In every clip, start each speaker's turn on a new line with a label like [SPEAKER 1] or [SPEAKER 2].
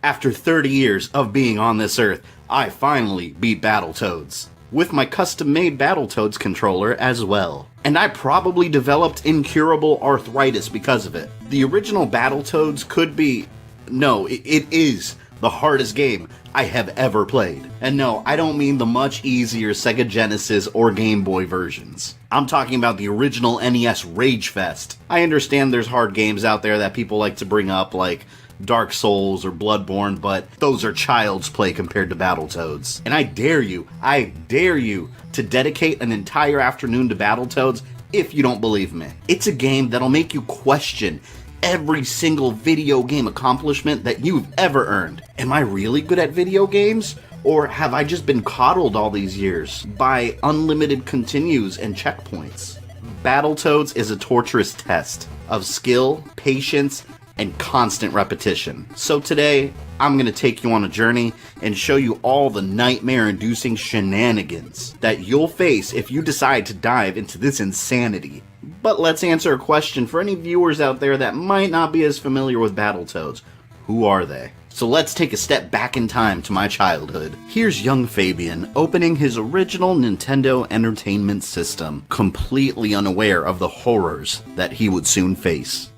[SPEAKER 1] After 30 years of being on this earth, I finally beat Battletoads. With my custom-made Battletoads controller as well. And I probably developed incurable arthritis because of it. The original Battletoads could be... No, it is the hardest game I have ever played. And no, I don't mean the much easier Sega Genesis or Game Boy versions. I'm talking about the original NES Rage Fest. I understand there's hard games out there that people like to bring up, like Dark Souls or Bloodborne, but those are child's play compared to Battletoads. And I dare you to dedicate an entire afternoon to Battletoads if you don't believe me. It's a game that'll make you question every single video game accomplishment that you've ever earned. Am I really good at video games? Or have I just been coddled all these years by unlimited continues and checkpoints? Battletoads is a torturous test of skill, patience, and constant repetition. So today, I'm going to take you on a journey and show you all the nightmare-inducing shenanigans that you'll face if you decide to dive into this insanity. But let's answer a question for any viewers out there that might not be as familiar with Battletoads. Who are they? So let's take a step back in time to my childhood. Here's young Fabian opening his original Nintendo Entertainment System, completely unaware of the horrors that he would soon face.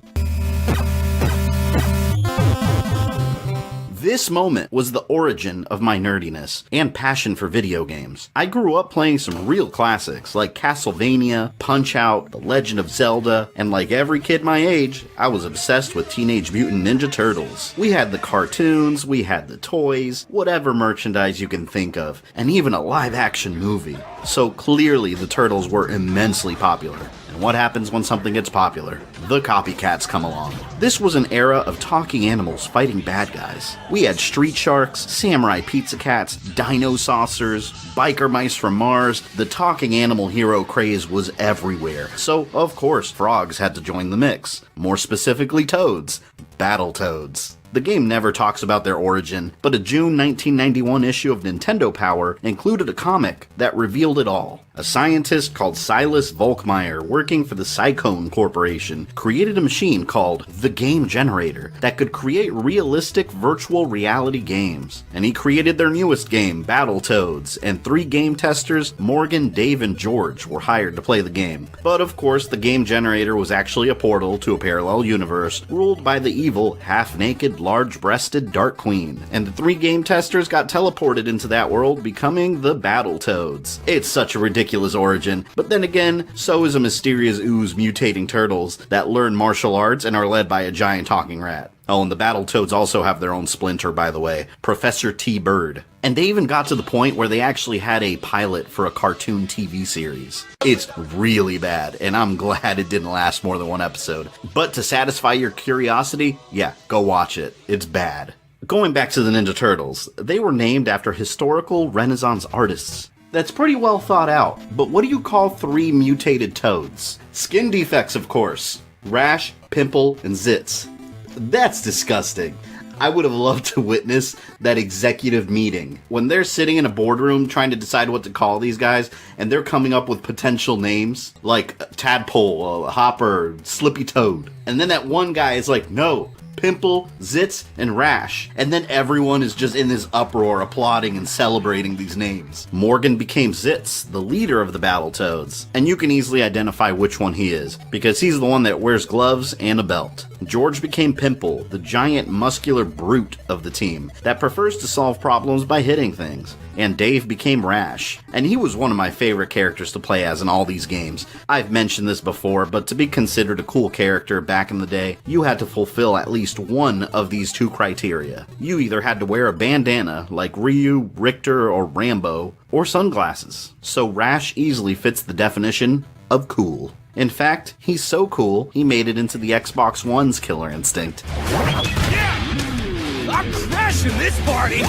[SPEAKER 1] This moment was the origin of my nerdiness and passion for video games. I grew up playing some real classics like Castlevania, Punch-Out!, The Legend of Zelda, and like every kid my age, I was obsessed with Teenage Mutant Ninja Turtles. We had the cartoons, we had the toys, whatever merchandise you can think of, and even a live-action movie. So clearly the Turtles were immensely popular. And what happens when something gets popular? The copycats come along. This was an era of talking animals fighting bad guys. We had street sharks, samurai pizza cats, dino saucers, biker mice from Mars. The talking animal hero craze was everywhere. So, of course, frogs had to join the mix. More specifically, toads. Battletoads. The game never talks about their origin, but a June 1991 issue of Nintendo Power included a comic that revealed it all. A scientist called Silas Volkmeyer, working for the Cycone Corporation, created a machine called the Game Generator that could create realistic virtual reality games. And he created their newest game, Battletoads, and 3 game testers, Morgan, Dave, and George, were hired to play the game. But of course, the Game Generator was actually a portal to a parallel universe ruled by the evil, half-naked, large-breasted Dark Queen. And the 3 game testers got teleported into that world, becoming the Battletoads. It's such a ridiculous origin, but then again, so is a mysterious ooze mutating turtles that learn martial arts and are led by a giant talking rat. Oh, and the Battletoads also have their own splinter, by the way, Professor T. Bird. And they even got to the point where they actually had a pilot for a cartoon TV series. It's really bad, and I'm glad it didn't last more than 1 episode. But to satisfy your curiosity, yeah, go watch it. It's bad. Going back to the Ninja Turtles, they were named after historical Renaissance artists. That's pretty well thought out, but what do you call 3 mutated toads? Skin defects, of course. Rash, pimple, and zits. That's disgusting. I would have loved to witness that executive meeting when they're sitting in a boardroom trying to decide what to call these guys, and they're coming up with potential names like Tadpole, Hopper, Slippy Toad. And then that one guy is like, no, pimple, zits, and rash. And then everyone is just in this uproar applauding and celebrating these names. Morgan became Zits, the leader of the Battletoads. And you can easily identify which one he is, because he's the one that wears gloves and a belt. George became Pimple, the giant muscular brute of the team that prefers to solve problems by hitting things. And Dave became Rash, and he was one of my favorite characters to play as in all these games. I've mentioned this before, but to be considered a cool character back in the day, you had to fulfill at least one of these 2 criteria. You either had to wear a bandana, like Ryu, Richter, or Rambo, or sunglasses. So Rash easily fits the definition of cool. In fact, he's so cool, he made it into the Xbox One's Killer Instinct.
[SPEAKER 2] Yeah! I'm crashing this party!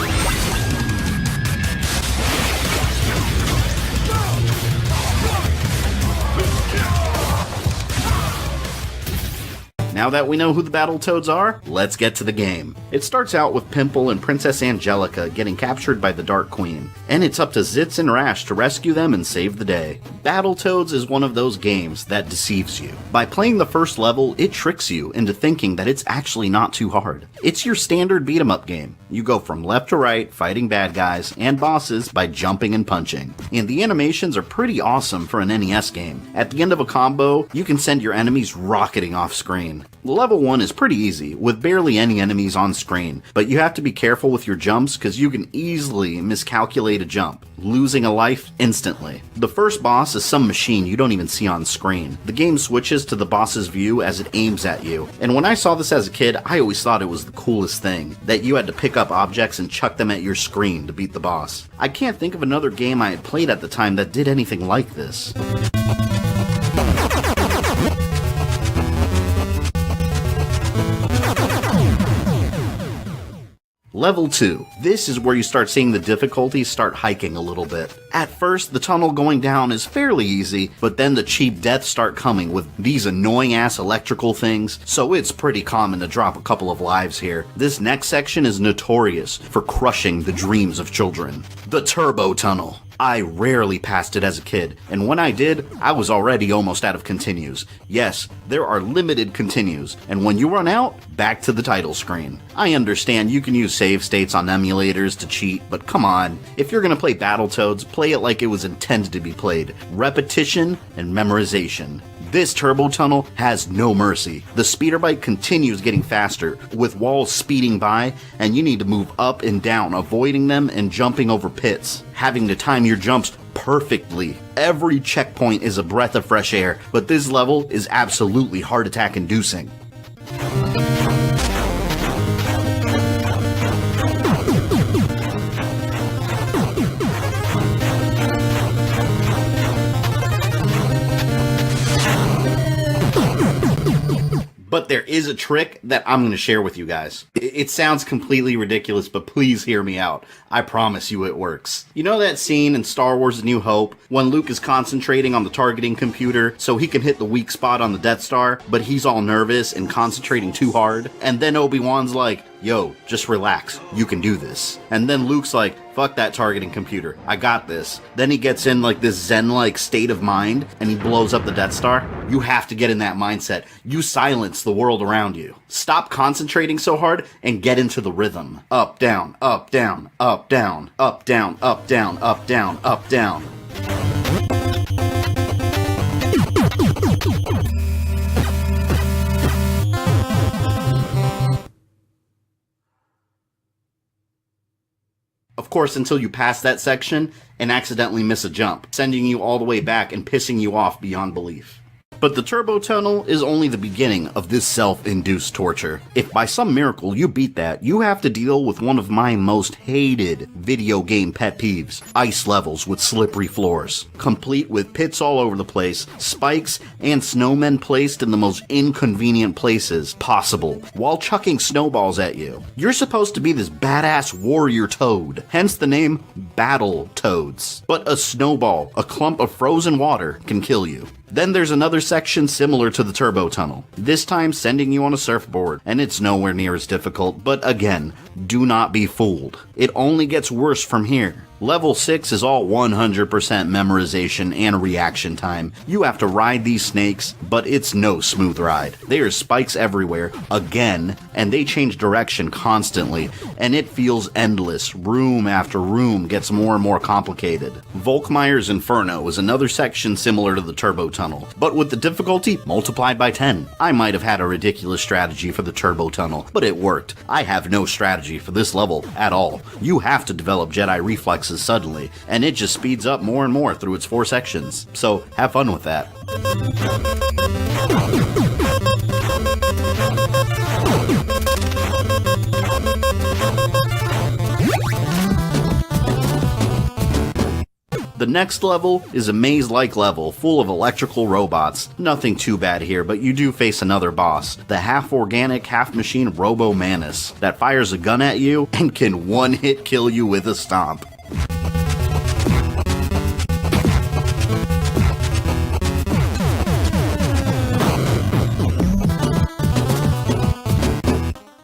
[SPEAKER 1] Now that we know who the Battletoads are, let's get to the game. It starts out with Pimple and Princess Angelica getting captured by the Dark Queen, and it's up to Zitz and Rash to rescue them and save the day. Battletoads is one of those games that deceives you. By playing the first level, it tricks you into thinking that it's actually not too hard. It's your standard beat-em-up game. You go from left to right, fighting bad guys and bosses by jumping and punching. And the animations are pretty awesome for an NES game. At the end of a combo, you can send your enemies rocketing off screen. Level 1 is pretty easy, with barely any enemies on screen, but you have to be careful with your jumps because you can easily miscalculate a jump, losing a life instantly. The first boss is some machine you don't even see on screen. The game switches to the boss's view as it aims at you, and when I saw this as a kid, I always thought it was the coolest thing, that you had to pick up objects and chuck them at your screen to beat the boss. I can't think of another game I had played at the time that did anything like this. Level 2. This is where you start seeing the difficulty start hiking a little bit. At first, the tunnel going down is fairly easy, but then the cheap deaths start coming with these annoying ass electrical things, so it's pretty common to drop a couple of lives here. This next section is notorious for crushing the dreams of children. The Turbo Tunnel. I rarely passed it as a kid, and when I did, I was already almost out of continues. Yes, there are limited continues, and when you run out, back to the title screen. I understand you can use save states on emulators to cheat, but come on, if you're gonna play Battletoads, play it like it was intended to be played. Repetition and memorization. This turbo tunnel has no mercy. The speeder bike continues getting faster, with walls speeding by, and you need to move up and down, avoiding them and jumping over pits, having to time your jumps perfectly. Every checkpoint is a breath of fresh air, but this level is absolutely heart attack inducing. But there is a trick that I'm going to share with you guys. It sounds completely ridiculous, but please hear me out. I promise you it works. You know that scene in Star Wars A New Hope when Luke is concentrating on the targeting computer so he can hit the weak spot on the Death Star, but he's all nervous and concentrating too hard? And then Obi-Wan's like, yo, just relax, you can do this. And then Luke's like, fuck that targeting computer, I got this. Then he gets in like this zen-like state of mind and he blows up the Death Star. You have to get in that mindset. You silence the world around you. Stop concentrating so hard and get into the rhythm. Up, down, up, down, up, down, up, down, up, down, up, down, up, down. Of course, until you pass that section and accidentally miss a jump, sending you all the way back and pissing you off beyond belief. But the Turbo Tunnel is only the beginning of this self-induced torture. If by some miracle you beat that, you have to deal with one of my most hated video game pet peeves. Ice levels with slippery floors, complete with pits all over the place, spikes, and snowmen placed in the most inconvenient places possible, while chucking snowballs at you. You're supposed to be this badass warrior toad, hence the name Battletoads. But a snowball, a clump of frozen water, can kill you. Then there's another section similar to the Turbo Tunnel, this time sending you on a surfboard, and it's nowhere near as difficult, but again, do not be fooled. It only gets worse from here. Level 6 is all 100% memorization and reaction time. You have to ride these snakes, but it's no smooth ride. There's spikes everywhere, again, and they change direction constantly, and it feels endless. Room after room gets more and more complicated. Volkmeyer's Inferno is another section similar to the Turbo Tunnel, but with the difficulty multiplied by 10. I might have had a ridiculous strategy for the Turbo Tunnel, but it worked. I have no strategy for this level at all. You have to develop Jedi reflexes suddenly, and it just speeds up more and more through its 4 sections. So have fun with that. The next level is a maze-like level full of electrical robots. Nothing too bad here, but you do face another boss, the half-organic, half-machine Robo-Manus, that fires a gun at you and can one-hit kill you with a stomp.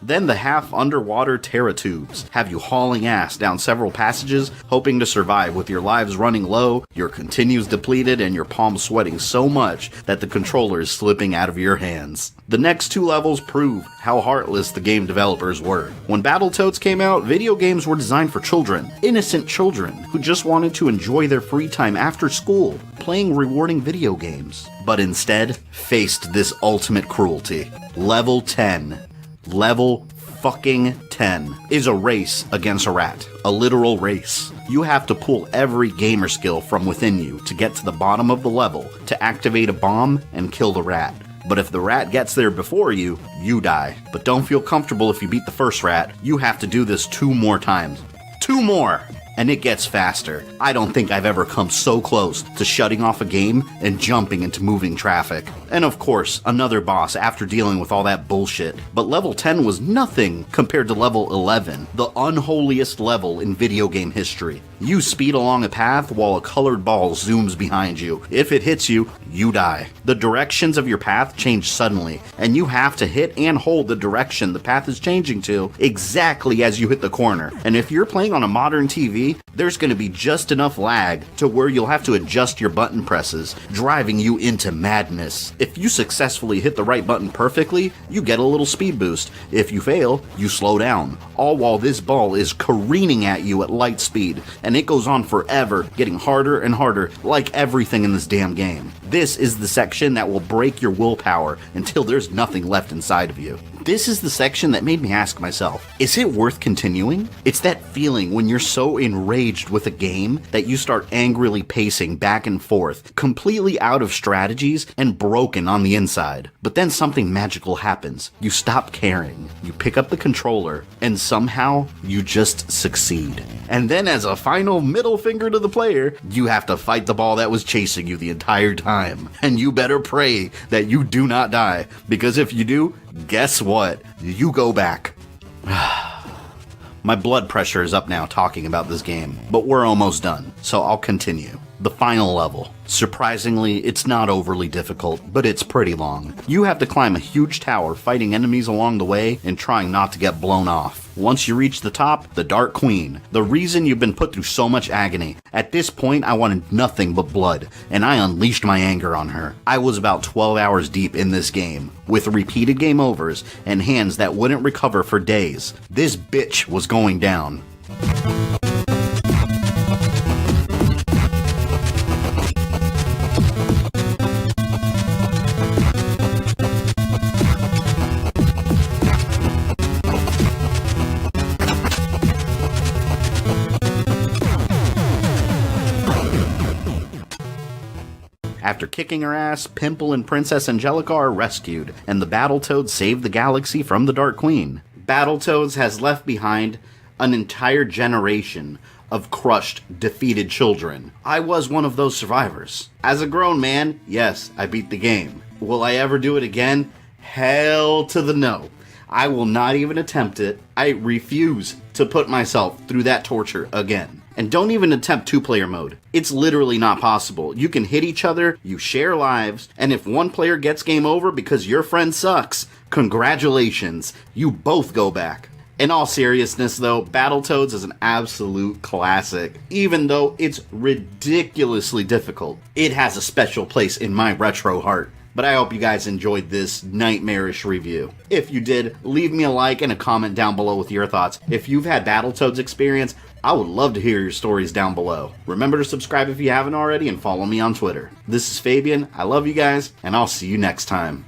[SPEAKER 1] Then the half-underwater Terratubes have you hauling ass down several passages, hoping to survive with your lives running low, your continues depleted, and your palms sweating so much that the controller is slipping out of your hands. The next 2 levels prove how heartless the game developers were. When Battletoads came out, video games were designed for children, innocent children, who just wanted to enjoy their free time after school, playing rewarding video games. But instead, faced this ultimate cruelty. Level 10. Level fucking 10 is a race against a rat. A literal race. You have to pull every gamer skill from within you to get to the bottom of the level to activate a bomb and kill the rat. But if the rat gets there before you, you die. But don't feel comfortable if you beat the first rat. You have to do this 2 more times. 2 more! And it gets faster. I don't think I've ever come so close to shutting off a game and jumping into moving traffic. And of course, another boss after dealing with all that bullshit. But level 10 was nothing compared to level 11, the unholiest level in video game history. You speed along a path while a colored ball zooms behind you. If it hits you, you die. The directions of your path change suddenly, and you have to hit and hold the direction the path is changing to exactly as you hit the corner. And if you're playing on a modern TV, there's going to be just enough lag to where you'll have to adjust your button presses, driving you into madness. If you successfully hit the right button perfectly, you get a little speed boost. If you fail, you slow down, all while this ball is careening at you at light speed, and it goes on forever, getting harder and harder, like everything in this damn game. This is the section that will break your willpower until there's nothing left inside of you. This is the section that made me ask myself, is it worth continuing? It's that feeling when you're so enraged with a game that you start angrily pacing back and forth, completely out of strategies and broken on the inside. But then something magical happens. You stop caring. You pick up the controller, and somehow you just succeed. And then as a final middle finger to the player, you have to fight the ball that was chasing you the entire time. And you better pray that you do not die, because if you do, guess what? You go back. My blood pressure is up now talking about this game, but we're almost done, so I'll continue. The final level. Surprisingly, it's not overly difficult, but it's pretty long. You have to climb a huge tower, fighting enemies along the way and trying not to get blown off. Once you reach the top, the Dark Queen. The reason you've been put through so much agony. At this point, I wanted nothing but blood, and I unleashed my anger on her. I was about 12 hours deep in this game, with repeated game overs and hands that wouldn't recover for days. This bitch was going down. After kicking her ass, Pimple and Princess Angelica are rescued, and the Battletoads save the galaxy from the Dark Queen. Battletoads has left behind an entire generation of crushed, defeated children. I was one of those survivors. As a grown man, yes, I beat the game. Will I ever do it again? Hell to the no. I will not even attempt it. I refuse to put myself through that torture again. And don't even attempt 2-player mode. It's literally not possible. You can hit each other, you share lives, and if one player gets game over because your friend sucks, congratulations, you both go back. In all seriousness though, Battletoads is an absolute classic. Even though it's ridiculously difficult, it has a special place in my retro heart. But I hope you guys enjoyed this nightmarish review. If you did, leave me a like and a comment down below with your thoughts. If you've had Battletoads experience, I would love to hear your stories down below. Remember to subscribe if you haven't already and follow me on Twitter. This is Fabian, I love you guys, and I'll see you next time.